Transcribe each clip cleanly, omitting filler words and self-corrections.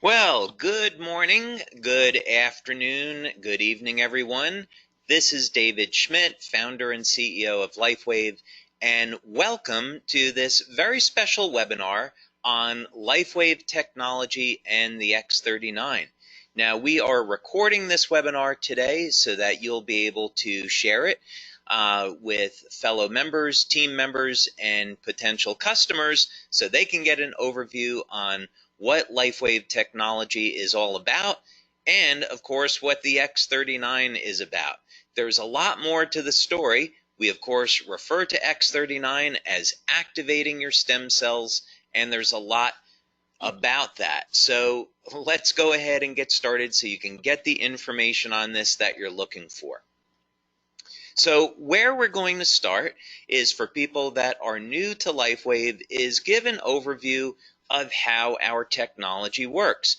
Well, good morning, good afternoon, good evening, everyone. This is David Schmidt, founder and CEO of LifeWave, and welcome to this very special webinar on LifeWave technology and the X39. Now, we are recording this webinar today so that you'll be able to share it with fellow members, team members, and potential customers so they can get an overview on what LifeWave technology is all about, and of course what the X39 is about. There's a lot more to the story. We of course refer to X39 as activating your stem cells, and there's a lot about that. So let's go ahead and get started so you can get the information on this that you're looking for. So where we're going to start is for people that are new to LifeWave is give an overview of how our technology works,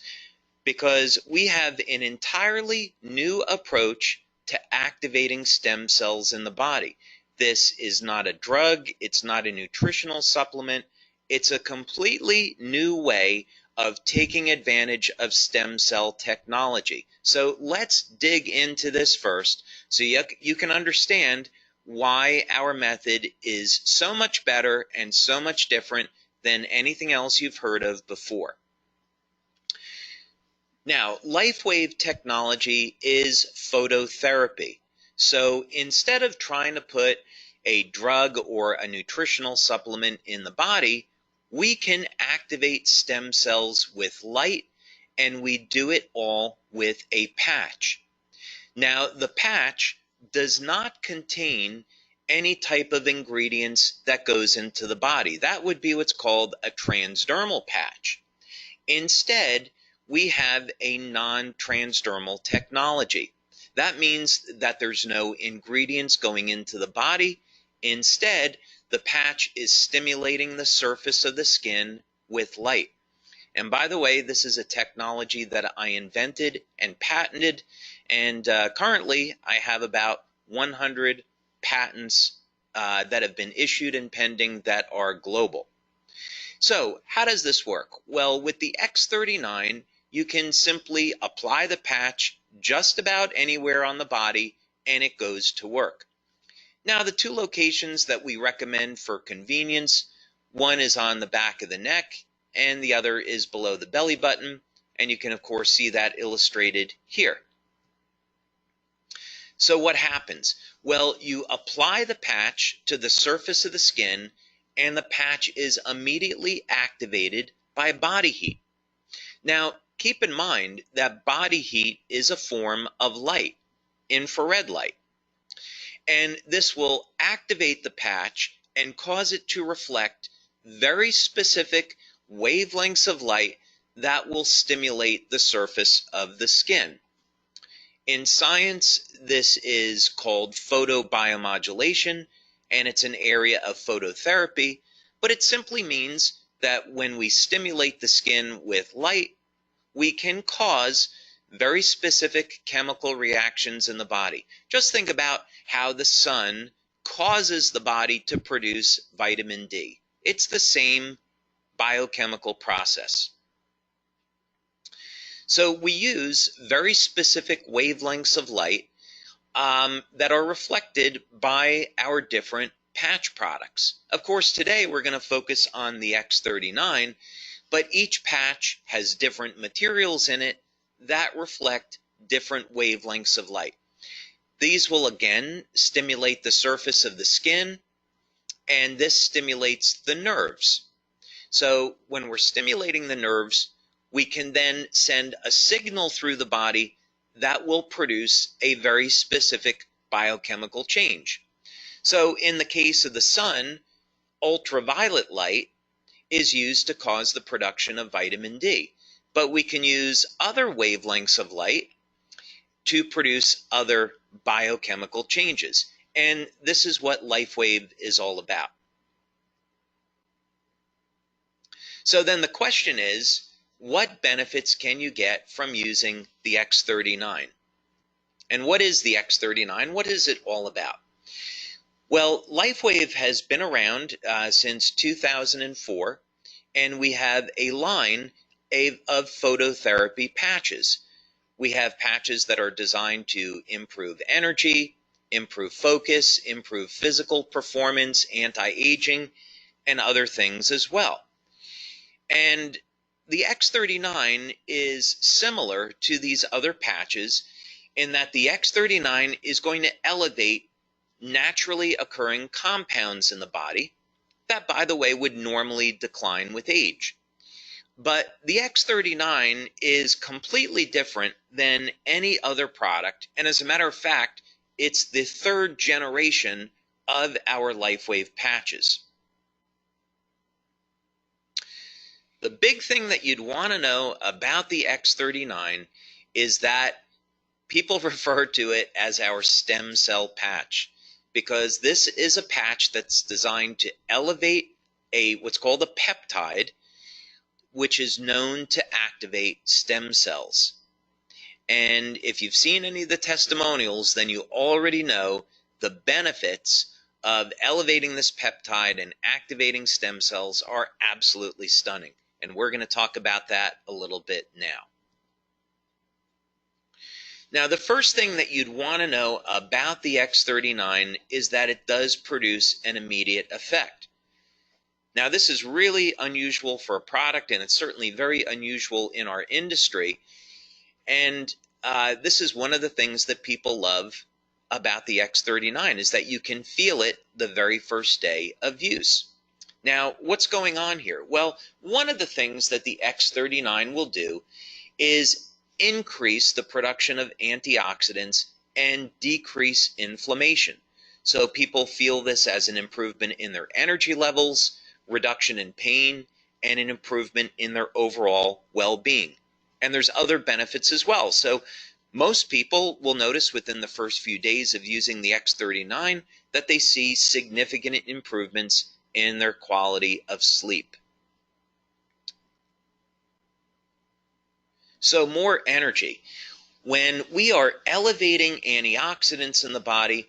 because we have an entirely new approach to activating stem cells in the body. This is not a drug, it's not a nutritional supplement, it's a completely new way of taking advantage of stem cell technology. So let's dig into this first so you can understand why our method is so much better and so much different than anything else you've heard of before. Now, LifeWave technology is phototherapy. So instead of trying to put a drug or a nutritional supplement in the body, we can activate stem cells with light, and we do it all with a patch. Now, the patch does not contain any type of ingredients that goes into the body. That would be what's called a transdermal patch. Instead, we have a non-transdermal technology. That means that there's no ingredients going into the body. Instead, the patch is stimulating the surface of the skin with light. And by the way, this is a technology that I invented and patented, and currently I have about 100 patents that have been issued and pending that are global. So how does this work? Well, with the X39, you can simply apply the patch just about anywhere on the body and it goes to work. Now, the two locations that we recommend for convenience, one is on the back of the neck and the other is below the belly button, and you can of course see that illustrated here. So what happens? Well, you apply the patch to the surface of the skin and the patch is immediately activated by body heat. Now, keep in mind that body heat is a form of light, infrared light, and this will activate the patch and cause it to reflect very specific wavelengths of light that will stimulate the surface of the skin. In science, this is called photobiomodulation, and it's an area of phototherapy, but it simply means that when we stimulate the skin with light, we can cause very specific chemical reactions in the body. Just think about how the sun causes the body to produce vitamin D. It's the same biochemical process. So we use very specific wavelengths of light that are reflected by our different patch products. Of course, today we're going to focus on the X39, but each patch has different materials in it that reflect different wavelengths of light. These will again stimulate the surface of the skin, and this stimulates the nerves. So when we're stimulating the nerves, we can then send a signal through the body that will produce a very specific biochemical change. So in the case of the sun, ultraviolet light is used to cause the production of vitamin D. But we can use other wavelengths of light to produce other biochemical changes. And this is what LifeWave is all about. So then the question is, what benefits can you get from using the X39? And what is the X39? What is it all about? Well, LifeWave has been around since 2004, and we have a line of phototherapy patches. We have patches that are designed to improve energy, improve focus, improve physical performance, anti-aging, and other things as well. And the X39 is similar to these other patches in that the X39 is going to elevate naturally occurring compounds in the body that, by the way, would normally decline with age. But the X39 is completely different than any other product, and as a matter of fact, it's the third generation of our LifeWave patches. The big thing that you'd want to know about the X39 is that people refer to it as our stem cell patch, because this is a patch that's designed to elevate what's called a peptide, which is known to activate stem cells. And if you've seen any of the testimonials, then you already know the benefits of elevating this peptide and activating stem cells are absolutely stunning. And we're going to talk about that a little bit now. Now, the first thing that you'd want to know about the X39 is that it does produce an immediate effect. Now, this is really unusual for a product, and it's certainly very unusual in our industry. And this is one of the things that people love about the X39 is that you can feel it the very first day of use. Now, what's going on here? Well, one of the things that the X39 will do is increase the production of antioxidants and decrease inflammation. So people feel this as an improvement in their energy levels, reduction in pain, and an improvement in their overall well-being. And there's other benefits as well. So most people will notice within the first few days of using the X39 that they see significant improvements in their quality of sleep. So more energy. When we are elevating antioxidants in the body,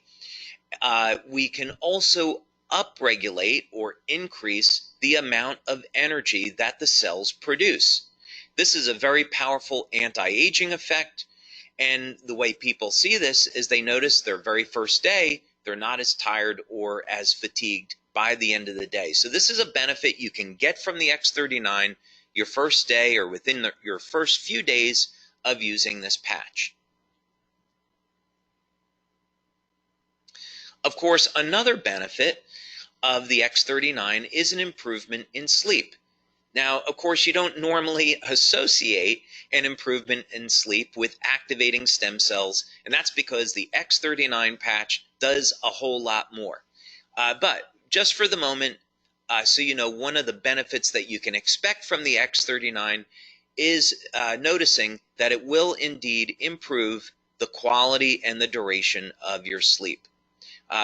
we can also upregulate or increase the amount of energy that the cells produce. This is a very powerful anti-aging effect, and the way people see this is they notice their very first day, they're not as tired or as fatigued by the end of the day. So this is a benefit you can get from the X39 your first day or within your first few days of using this patch. Of course, another benefit of the X39 is an improvement in sleep. Now, of course, you don't normally associate an improvement in sleep with activating stem cells, and that's because the X39 patch does a whole lot more. But just for the moment, so you know, one of the benefits that you can expect from the X39 is noticing that it will indeed improve the quality and the duration of your sleep.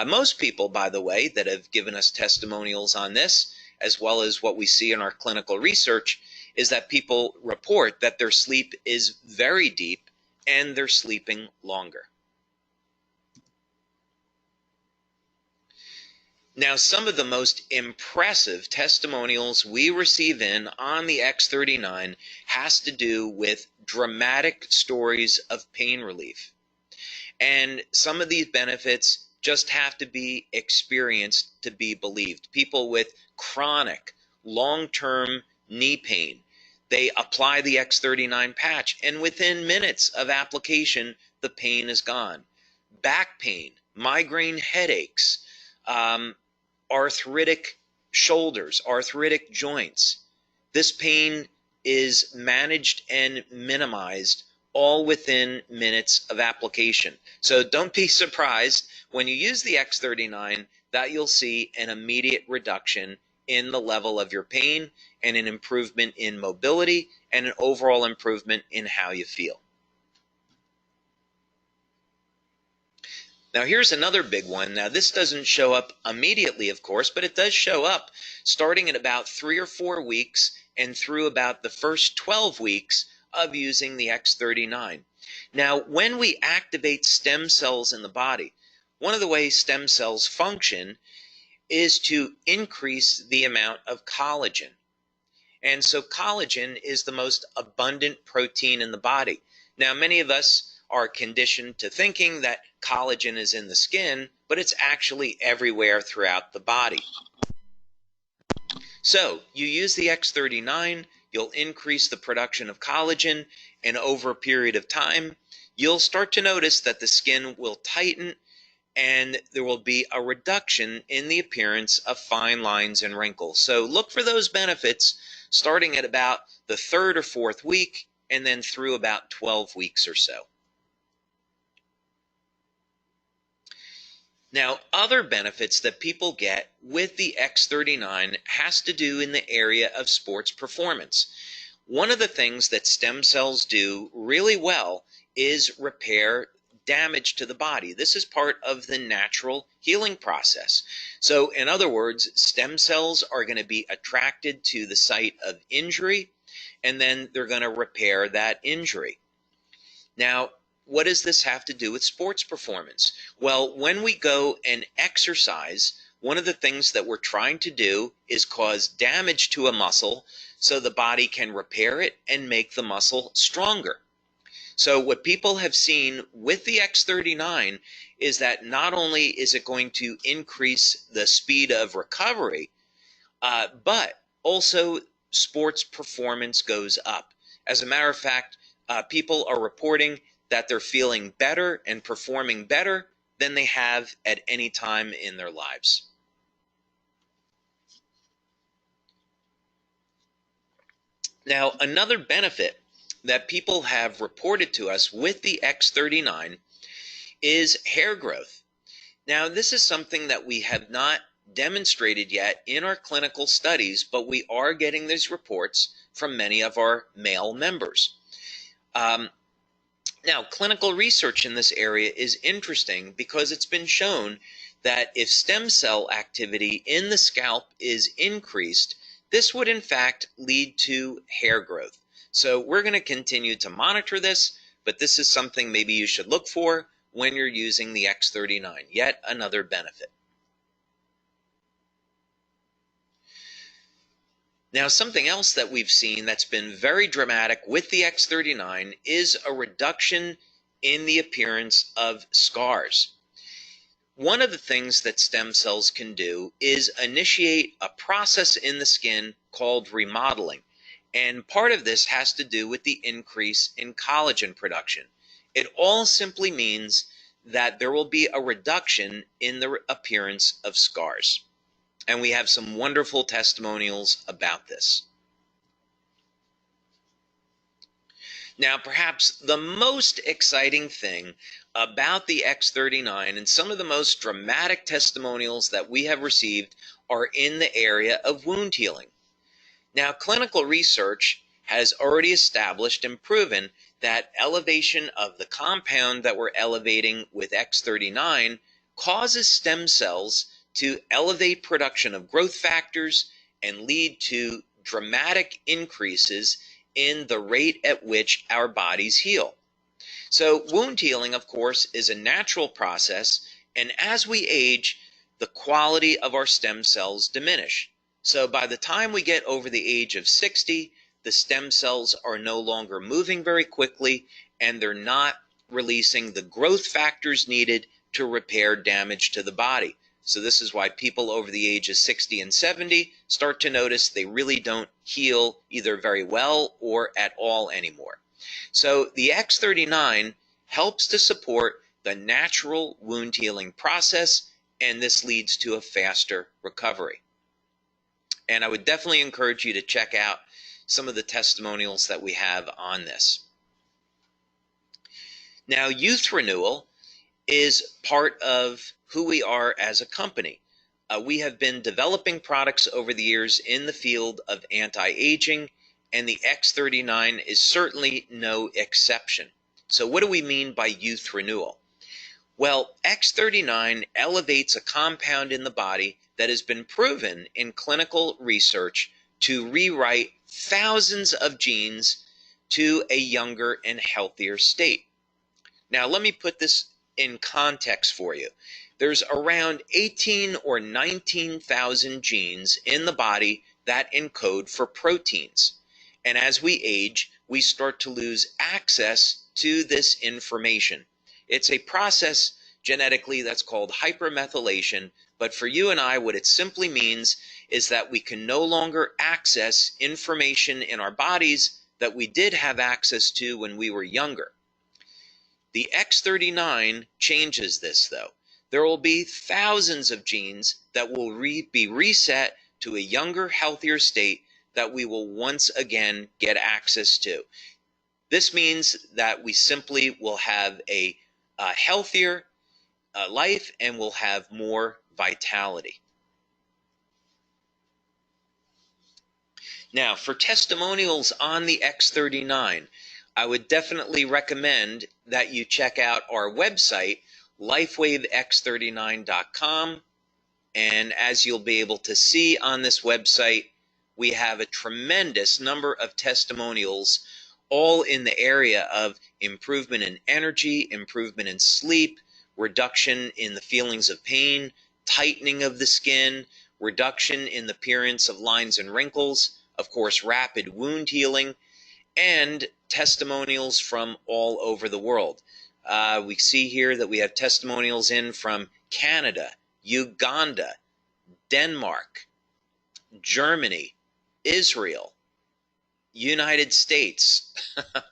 Most people, by the way, that have given us testimonials on this, as well as what we see in our clinical research, is that people report that their sleep is very deep and they're sleeping longer. Now, some of the most impressive testimonials we receive in on the X39 has to do with dramatic stories of pain relief. And some of these benefits just have to be experienced to be believed. People with chronic, long-term knee pain, they apply the X39 patch, and within minutes of application, the pain is gone. Back pain, migraine headaches, arthritic shoulders, arthritic joints. This pain is managed and minimized all within minutes of application. So don't be surprised when you use the X39 that you'll see an immediate reduction in the level of your pain and an improvement in mobility and an overall improvement in how you feel. Now here's another big one. Now this doesn't show up immediately, of course, but it does show up starting at about 3 or 4 weeks and through about the first 12 weeks of using the X39. Now, when we activate stem cells in the body, one of the ways stem cells function is to increase the amount of collagen. And so collagen is the most abundant protein in the body. Now, many of us are conditioned to thinking that collagen is in the skin, but it's actually everywhere throughout the body. So you use the X39, you'll increase the production of collagen, and over a period of time, you'll start to notice that the skin will tighten and there will be a reduction in the appearance of fine lines and wrinkles. So look for those benefits starting at about the third or fourth week and then through about 12 weeks or so. Now, other benefits that people get with the X39 has to do in the area of sports performance. One of the things that stem cells do really well is repair damage to the body. This is part of the natural healing process. So, in other words, stem cells are going to be attracted to the site of injury, and then they're going to repair that injury. Now, what does this have to do with sports performance? Well, when we go and exercise, one of the things that we're trying to do is cause damage to a muscle so the body can repair it and make the muscle stronger. So what people have seen with the X39 is that not only is it going to increase the speed of recovery, but also sports performance goes up. As a matter of fact, people are reporting that they're feeling better and performing better than they have at any time in their lives. Now, another benefit that people have reported to us with the X39 is hair growth. Now, this is something that we have not demonstrated yet in our clinical studies, but we are getting these reports from many of our male members. Now, clinical research in this area is interesting because it's been shown that if stem cell activity in the scalp is increased, this would in fact lead to hair growth. So we're going to continue to monitor this, but this is something maybe you should look for when you're using the X39, yet another benefit. Now, something else that we've seen that's been very dramatic with the X39 is a reduction in the appearance of scars. One of the things that stem cells can do is initiate a process in the skin called remodeling. And part of this has to do with the increase in collagen production. It all simply means that there will be a reduction in the appearance of scars. And we have some wonderful testimonials about this. Now, perhaps the most exciting thing about the X39 and some of the most dramatic testimonials that we have received are in the area of wound healing. Now, clinical research has already established and proven that elevation of the compound that we're elevating with X39 causes stem cells to elevate production of growth factors and lead to dramatic increases in the rate at which our bodies heal. So wound healing, of course, is a natural process, and as we age, the quality of our stem cells diminish. So by the time we get over the age of 60, the stem cells are no longer moving very quickly, and they're not releasing the growth factors needed to repair damage to the body. So this is why people over the age of 60 and 70 start to notice they really don't heal either very well or at all anymore. So the X39 helps to support the natural wound healing process, and this leads to a faster recovery. And I would definitely encourage you to check out some of the testimonials that we have on this. Now, youth renewal is part of who we are as a company. We have been developing products over the years in the field of anti-aging, and the X39 is certainly no exception. So what do we mean by youth renewal? Well, X39 elevates a compound in the body that has been proven in clinical research to rewrite thousands of genes to a younger and healthier state. Now, let me put this in context for you. There's around 18 or 19,000 genes in the body that encode for proteins. And as we age, we start to lose access to this information. It's a process genetically that's called hypermethylation, but for you and I, what it simply means is that we can no longer access information in our bodies that we did have access to when we were younger. The X39 changes this, though. There will be thousands of genes that will be reset to a younger, healthier state that we will once again get access to. This means that we simply will have a healthier life and will have more vitality. Now, for testimonials on the X39, I would definitely recommend that you check out our website, LifeWaveX39.com. And as you'll be able to see on this website, we have a tremendous number of testimonials, all in the area of improvement in energy, improvement in sleep, reduction in the feelings of pain, tightening of the skin, reduction in the appearance of lines and wrinkles, of course, rapid wound healing, and testimonials from all over the world. We see here that we have testimonials in from Canada, Uganda, Denmark, Germany, Israel, United States,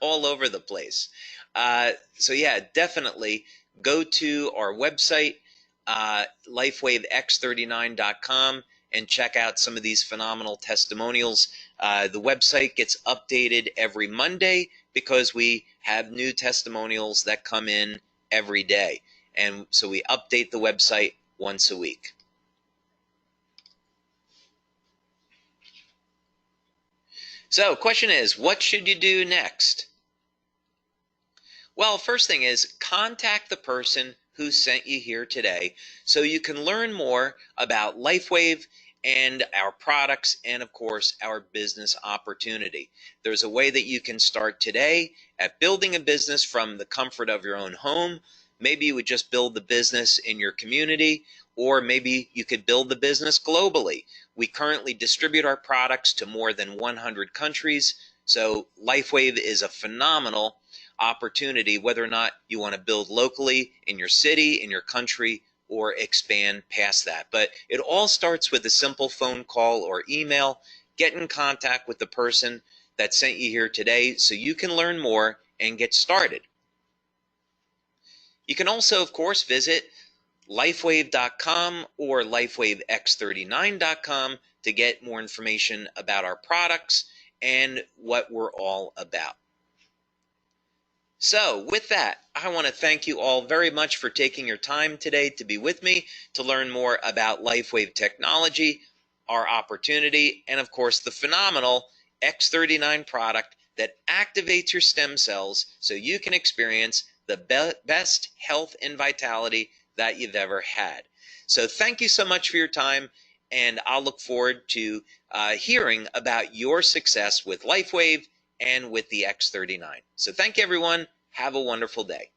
all over the place. So yeah, definitely go to our website, LifeWaveX39.com, and check out some of these phenomenal testimonials. The website gets updated every Monday because we have new testimonials that come in every day. And so we update the website once a week. So, question is, what should you do next? Well, first thing is contact the person who sent you here today so you can learn more about LifeWave and our products and, of course, our business opportunity. There's a way that you can start today at building a business from the comfort of your own home. Maybe you would just build the business in your community, or maybe you could build the business globally. We currently distribute our products to more than 100 countries, so LifeWave is a phenomenal opportunity, whether or not you want to build locally in your city, in your country, or expand past that. But it all starts with a simple phone call or email. Get in contact with the person that sent you here today so you can learn more and get started. You can also, of course, visit LifeWave.com or LifeWaveX39.com to get more information about our products and what we're all about. So with that, I want to thank you all very much for taking your time today to be with me to learn more about LifeWave technology, our opportunity, and of course the phenomenal X39 product that activates your stem cells so you can experience the best health and vitality that you've ever had. So thank you so much for your time, and I'll look forward to hearing about your success with LifeWave and with the X39. So thank you, everyone. Have a wonderful day.